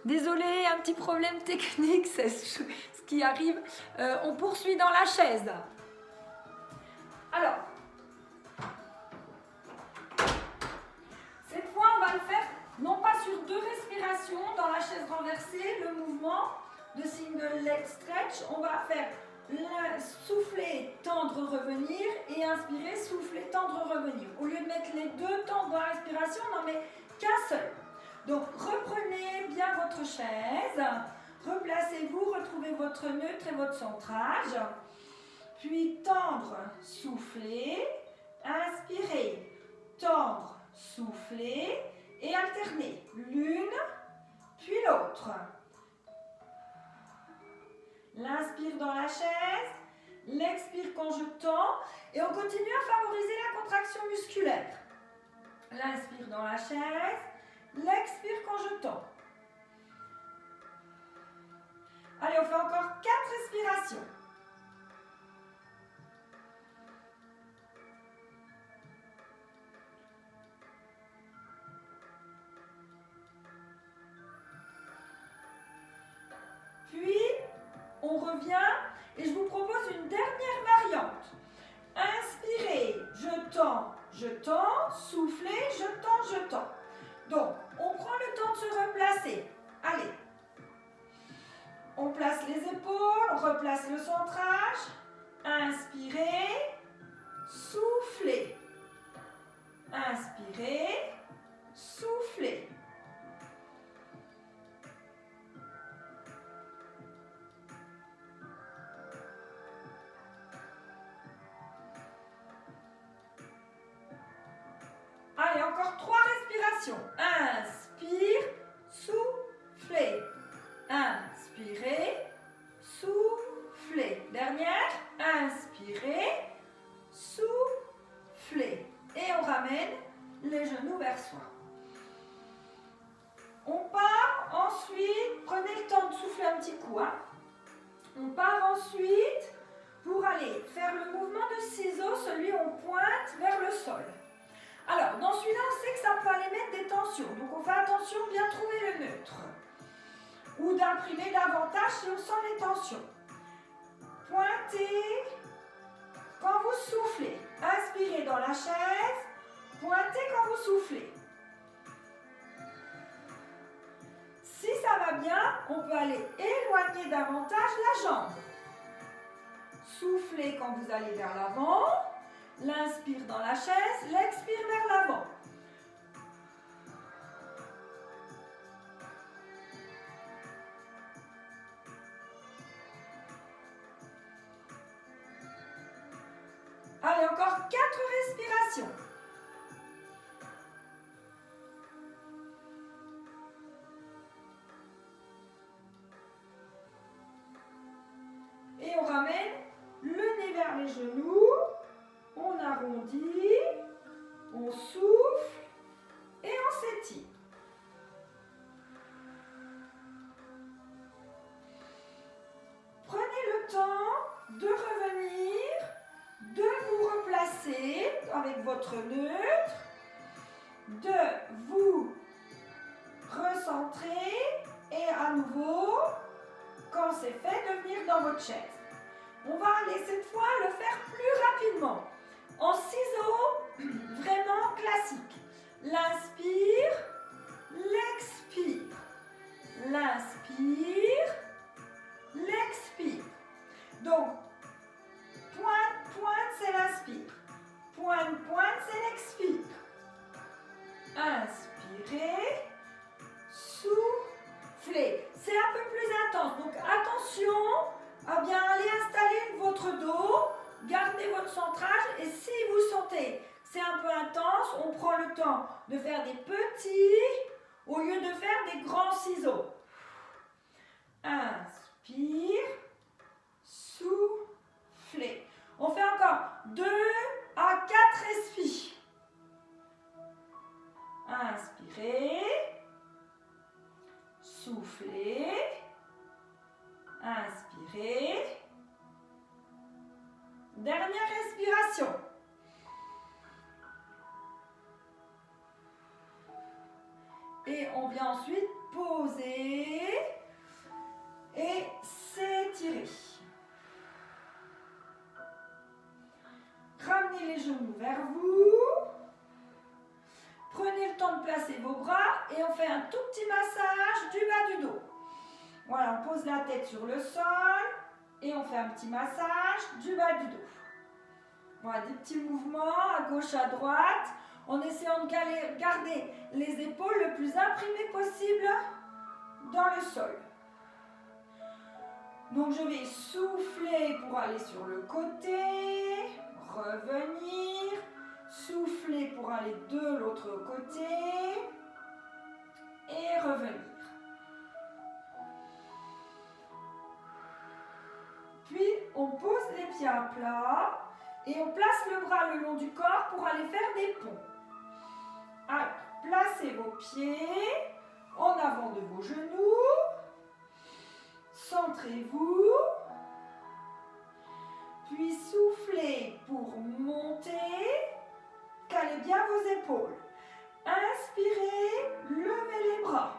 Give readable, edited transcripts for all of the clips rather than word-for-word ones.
Désolée, un petit problème technique, c'est ce qui arrive. On poursuit dans la chaise. Alors, cette fois, on va le faire non pas sur 2 respirations dans la chaise renversée, le mouvement de single leg stretch. On va faire souffler, tendre, revenir et inspirer, souffler, tendre, revenir. Au lieu de mettre les 2 temps dans la respiration, on n'en met qu'un seul. Donc, reprenez bien votre chaise, replacez-vous, retrouvez votre neutre et votre centrage. Puis tendre, souffler, inspirer, tendre, souffler et alterner l'une puis l'autre. L'inspire dans la chaise, l'expire quand je tends et on continue à favoriser la contraction musculaire. L'inspire dans la chaise, l'expire quand je tends. Allez, on fait encore 4 respirations. Puis, on revient et je vous propose une dernière variante. Inspirez, je tends, soufflez, je tends. Donc, on prend le temps de se replacer. Allez. On place les épaules, on replace le centrage. Inspirez, soufflez. Inspirez, soufflez. Allez, encore 3 respirations. Inspire, soufflez. Inspirez, soufflez. Dernière. Inspirez, soufflez. Et on ramène les genoux vers soi. On part ensuite, prenez le temps de souffler un petit coup. On part ensuite pour aller faire le mouvement de ciseaux, celui où on pointe vers le sol. Alors, dans celui-là, on sait que ça peut aller mettre des tensions. Donc, on fait attention de bien trouver le neutre. Ou d'imprimer davantage si on sent les tensions. Pointez quand vous soufflez. Inspirez dans la chaise. Pointez quand vous soufflez. Si ça va bien, on peut aller éloigner davantage la jambe. Soufflez quand vous allez vers l'avant. L'inspire dans la chaise, l'expire vers l'avant. Allez, encore 4 respirations. Et on ramène le nez vers les genoux. On arrondit, on souffle et on s'étire. Prenez le temps de revenir, de vous replacer avec votre neutre, de vous recentrer et à nouveau, quand c'est fait, de venir dans votre chaise. On va aller cette fois le faire plus rapidement. En ciseaux, vraiment classique. L'inspire, l'expire. L'inspire, l'expire. Donc, pointe, pointe, c'est l'inspire. Pointe, pointe, c'est l'expire. Inspirez, soufflez. C'est un peu plus intense. Donc, attention à bien aller installer votre dos. Gardez votre centrage et si vous sentez c'est un peu intense, on prend le temps de faire des petits au lieu de faire des grands ciseaux. Inspire, soufflez. On fait encore 2 à 4 respires. Inspirez, soufflez, inspirez. Dernière respiration. Et on vient ensuite poser pose la tête sur le sol et on fait un petit massage du bas du dos. Voilà, des petits mouvements à gauche, à droite, en essayant de garder les épaules le plus imprimées possible dans le sol. Donc je vais souffler pour aller sur le côté, revenir, souffler pour aller de l'autre côté et revenir. Puis on pose les pieds à plat et on place le bras le long du corps pour aller faire des ponts. Alors, placez vos pieds en avant de vos genoux, centrez-vous, puis soufflez pour monter, calez bien vos épaules. Inspirez, levez les bras.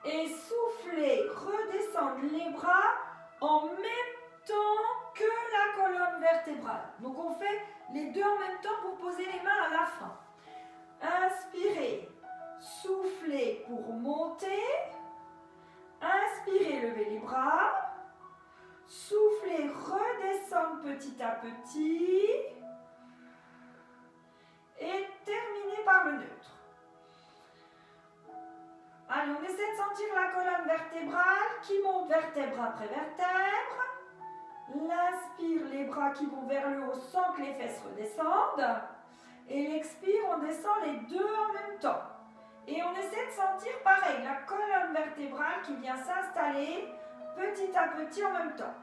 Et soufflez, redescendre les bras en même temps que la colonne vertébrale. Donc on fait les deux en même temps pour poser les mains à la fin. Inspirez, soufflez pour monter. Inspirez, levez les bras. Soufflez, redescendre petit à petit. Et terminez par le neutre. Allez, on essaie de sentir la colonne vertébrale qui monte vertèbre après vertèbre. L'inspire, les bras qui vont vers le haut sans que les fesses redescendent. Et l'expire, on descend les deux en même temps. Et on essaie de sentir pareil, la colonne vertébrale qui vient s'installer petit à petit en même temps.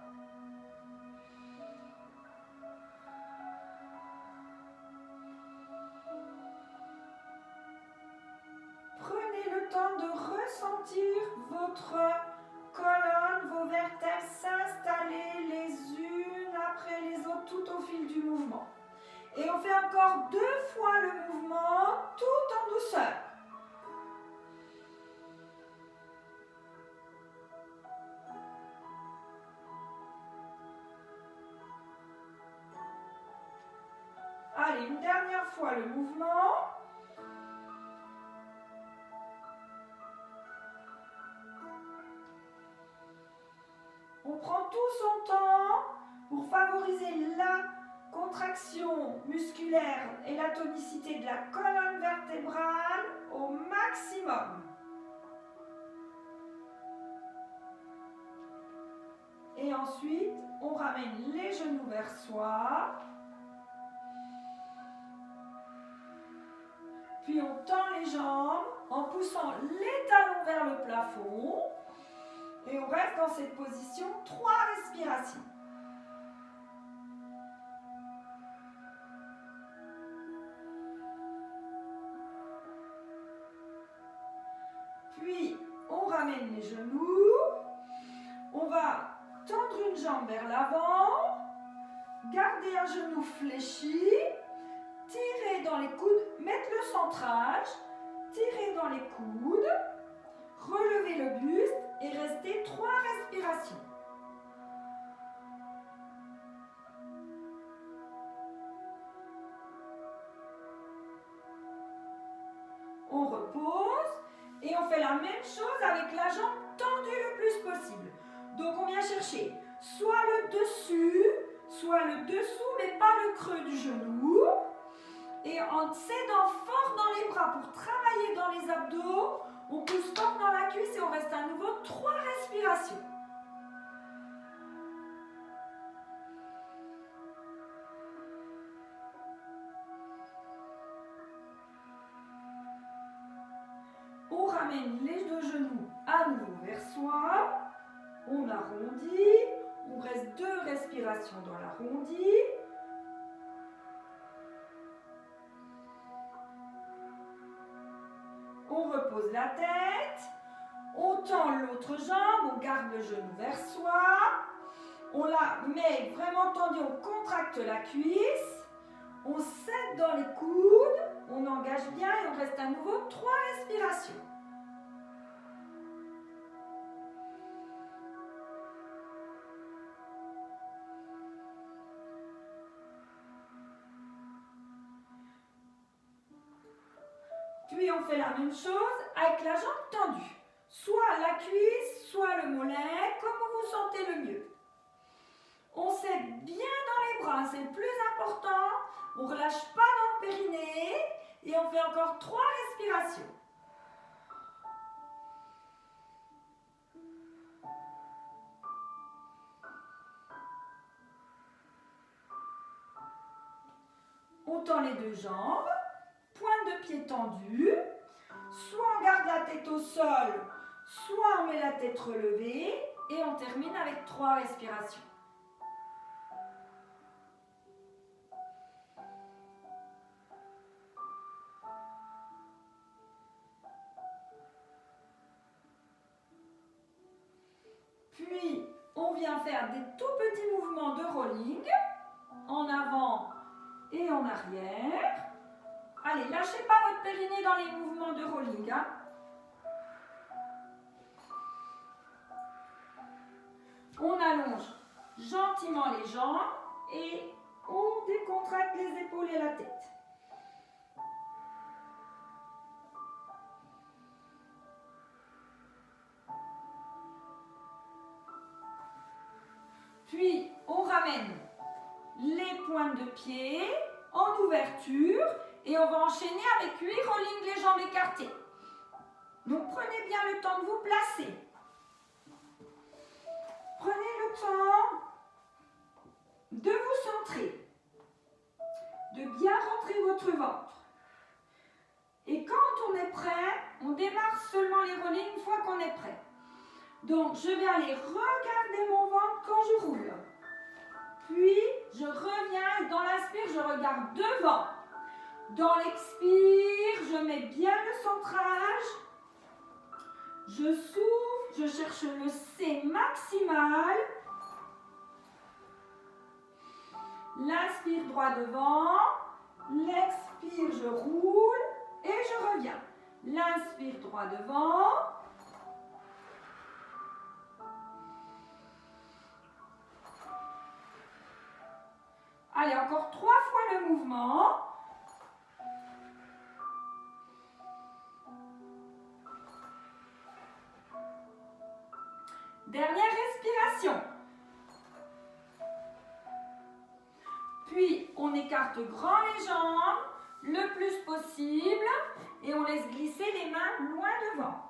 Prenez le temps de ressentir votre colonne, vos vertèbres s'installer les unes après les autres tout au fil du mouvement. Et on fait encore 2 fois le mouvement tout en douceur. Allez, une dernière fois le mouvement. On prend tout son temps pour favoriser la contraction musculaire et la tonicité de la colonne vertébrale au maximum. Et ensuite, on ramène les genoux vers soi. Puis on tend les jambes en poussant les talons vers le plafond. Et on reste dans cette position 3 respirations. Puis, on ramène les genoux. On va tendre une jambe vers l'avant. Garder un genou fléchi. Tirer dans les coudes. Mettre le centrage. Tirer dans les coudes. Relever le buste et rester 3 respirations. On repose et on fait la même chose avec la jambe tendue le plus possible. Donc on vient chercher soit le dessus, soit le dessous, mais pas le creux du genou. Et en s'aidant fort dans les bras pour travailler dans les abdos, on pousse fort dans la cuisse et on reste à nouveau 3 respirations. On ramène les deux genoux à nouveau vers soi. On arrondit. On reste 2 respirations dans l'arrondi. On repose la tête, on tend l'autre jambe, on garde le genou vers soi, on la met vraiment tendue, on contracte la cuisse, on s'aide dans les coudes, on engage bien et on reste à nouveau 3 respirations. Puis on fait la même chose avec la jambe tendue. soit la cuisse, soit le mollet, comme vous vous sentez le mieux. On s'aide bien dans les bras, c'est le plus important. On ne relâche pas dans le périnée et on fait encore 3 respirations. On tend les 2 jambes, pointe de pied tendue. Soit on garde la tête au sol, soit on met la tête relevée et on termine avec 3 respirations. Puis, on vient faire des tout petits mouvements de rolling, en avant et en arrière. Allez, lâchez pas votre périnée dans les mouvements de rolling. Hein. On allonge gentiment les jambes et on décontracte les épaules et la tête. Puis, on ramène les pointes de pied en ouverture et on va enchaîner avec 8 rolling les jambes écartées. Donc, prenez bien le temps de vous placer. Prenez le temps de vous centrer, de bien rentrer votre ventre. Et quand on est prêt, on démarre seulement les rollings une fois qu'on est prêt. Donc, je vais aller regarder mon ventre quand je roule. Puis, je reviens et dans l'inspire, je regarde devant. Dans l'expire, je mets bien le centrage. Je souffle, je cherche le C maximal. L'inspire droit devant. L'expire, je roule et je reviens. L'inspire droit devant. Allez, encore 3 fois le mouvement. Dernière respiration. Puis, on écarte grand les jambes le plus possible et on laisse glisser les mains loin devant.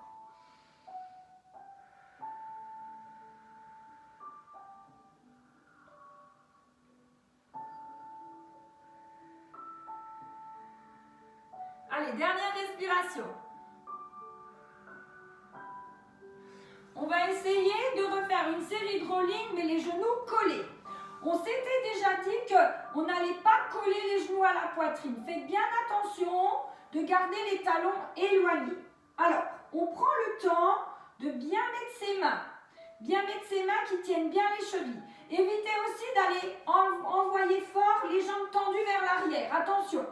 Allez, dernière respiration. On va essayer de refaire une série de rolling, mais les genoux collés. On s'était déjà dit qu'on n'allait pas coller les genoux à la poitrine. Faites bien attention de garder les talons éloignés. Alors, on prend le temps de bien mettre ses mains. Bien mettre ses mains qui tiennent bien les chevilles. Évitez aussi d'aller envoyer fort les jambes tendues vers l'arrière. Attention.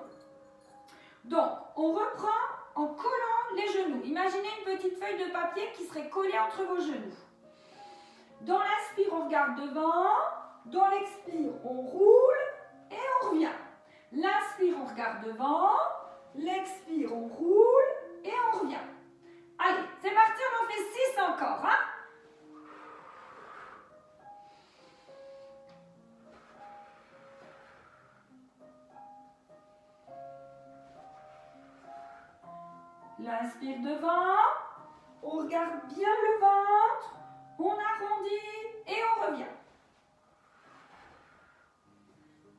Donc, on reprend en collant les genoux. Imaginez une petite feuille de papier qui serait collée entre vos genoux. Dans l'inspire, on regarde devant. Dans l'expire, on roule et on revient. L'inspire, on regarde devant. L'expire, on roule et on revient. Allez, c'est parti, on en fait 6 encore. Hein? L'inspire devant, on regarde bien le ventre, on arrondit et on revient.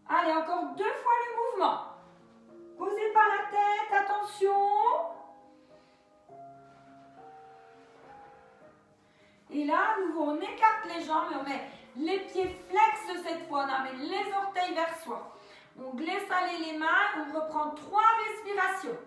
Allez, encore 2 fois le mouvement. Posez pas la tête, attention. Et là, à nouveau, on écarte les jambes et on met les pieds flex cette fois. On amène les orteils vers soi. On glisse aller les mains, on reprend 3 respirations.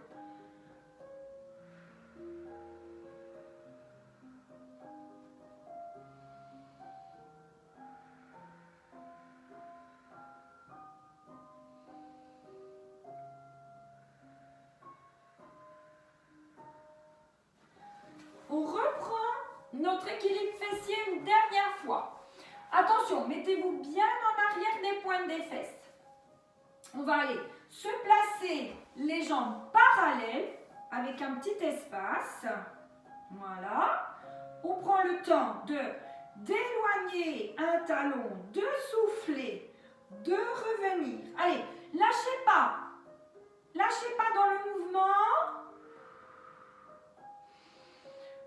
On reprend notre équilibre fessier une dernière fois. Attention, mettez-vous bien en arrière des pointes des fesses. On va aller se placer les jambes parallèles avec un petit espace. Voilà. prend le temps d'éloigner un talon, de souffler, de revenir. Allez, lâchez pas. Lâchez pas dans le mouvement.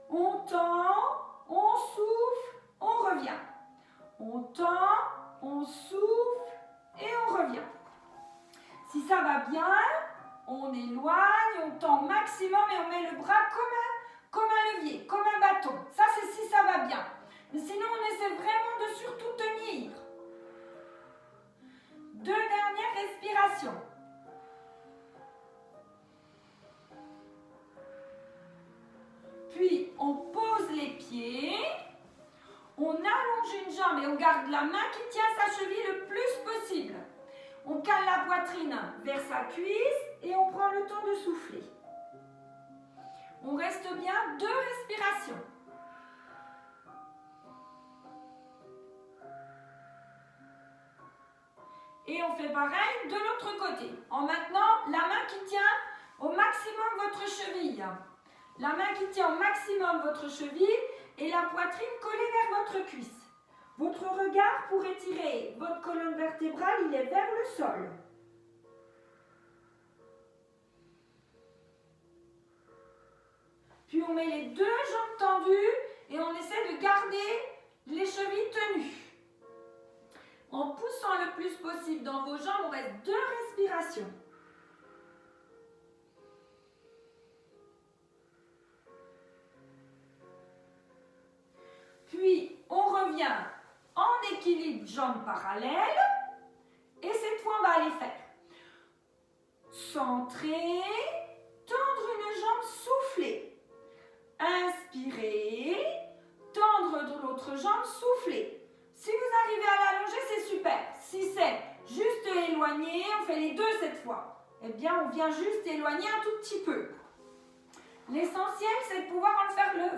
On tend, on souffle, on revient. On tend, on souffle et on revient. Si ça va bien, on éloigne, on tend au maximum et on met le bras comme un levier, comme un bâton. Ça, c'est si ça va bien. Mais sinon, on essaie vraiment de surtout tenir. 2 dernières respirations. Puis, on pose les pieds. On allonge une jambe et on garde la main qui tient sa cheville le plus possible. On cale la poitrine vers sa cuisse et on prend le temps de souffler. On reste bien 2 respirations. Et on fait pareil de l'autre côté. En maintenant la main qui tient au maximum votre cheville. La main qui tient au maximum votre cheville et la poitrine collée vers votre cuisse. Votre regard pour étirer votre colonne vertébrale, il est vers le sol. Puis on met les 2 jambes tendues et on essaie de garder les chevilles tenues. En poussant le plus possible dans vos jambes, on reste 2 respirations. Puis on revient en équilibre, jambes parallèles. Et cette fois, on va aller faire centrer, tendre une jambe, souffler. Inspirer, tendre de l'autre jambe, souffler. Si vous arrivez à l'allonger, c'est super. Si c'est juste éloigné, on fait les 2 cette fois. Eh bien, on vient juste éloigner un tout petit peu. L'essentiel, c'est de pouvoir le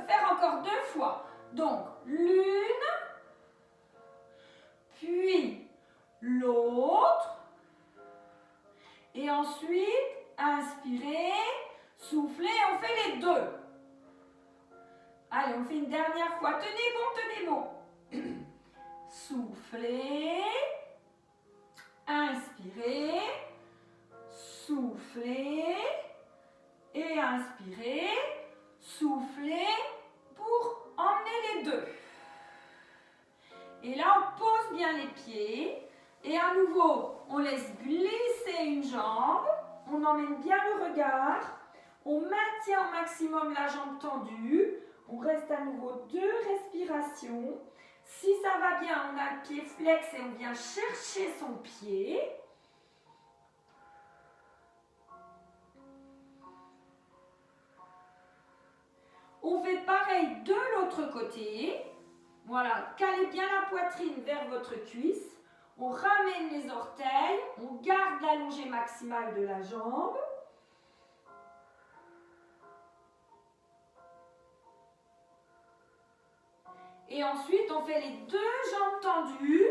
faire encore 2 fois. Donc, l'une, puis l'autre. Et ensuite, inspirez, soufflez, on fait les 2. Allez, on fait une dernière fois. Tenez bon, tenez bon. Soufflez, inspirez, soufflez et inspirez, soufflez pour emmener les 2. Et là, on pose bien les pieds et à nouveau, on laisse glisser une jambe, on emmène bien le regard, on maintient au maximum la jambe tendue, on reste à nouveau 2 respirations. Si ça va bien, on a le pied flex et on vient chercher son pied. On fait pareil de l'autre côté. Voilà, calez bien la poitrine vers votre cuisse. On ramène les orteils, on garde l'allongée maximale de la jambe. Et ensuite, on fait les 2 jambes tendues,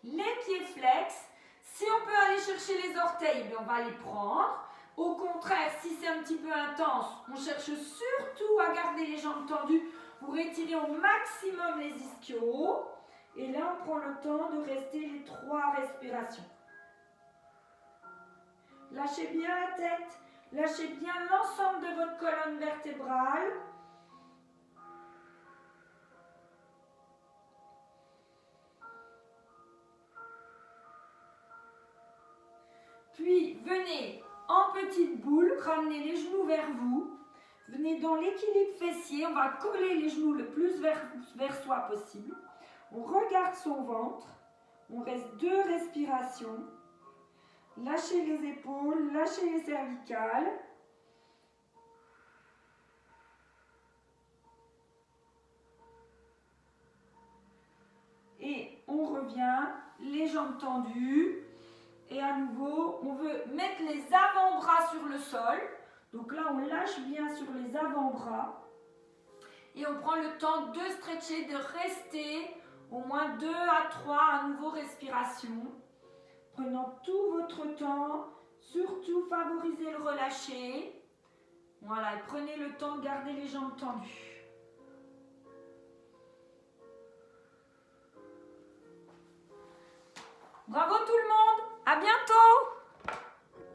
les pieds flex. Si on peut aller chercher les orteils, on va les prendre. Au contraire, si c'est un petit peu intense, on cherche surtout à garder les jambes tendues pour étirer au maximum les ischios. Et là, on prend le temps de rester les 3 respirations. Lâchez bien la tête, lâchez bien l'ensemble de votre colonne vertébrale. Puis, venez en petite boule, ramenez les genoux vers vous. Venez dans l'équilibre fessier, on va coller les genoux le plus vers soi possible. On regarde son ventre, on reste 2 respirations. Lâchez les épaules, lâchez les cervicales. Et on revient, les jambes tendues. Et à nouveau, on veut mettre les avant-bras sur le sol. Donc là, on lâche bien sur les avant-bras. Et on prend le temps de stretcher, de rester au moins 2 à 3 à nouveau respirations. Prenant tout votre temps, surtout favorisez le relâcher. Voilà, et prenez le temps de garder les jambes tendues. Bravo tout le monde. À bientôt.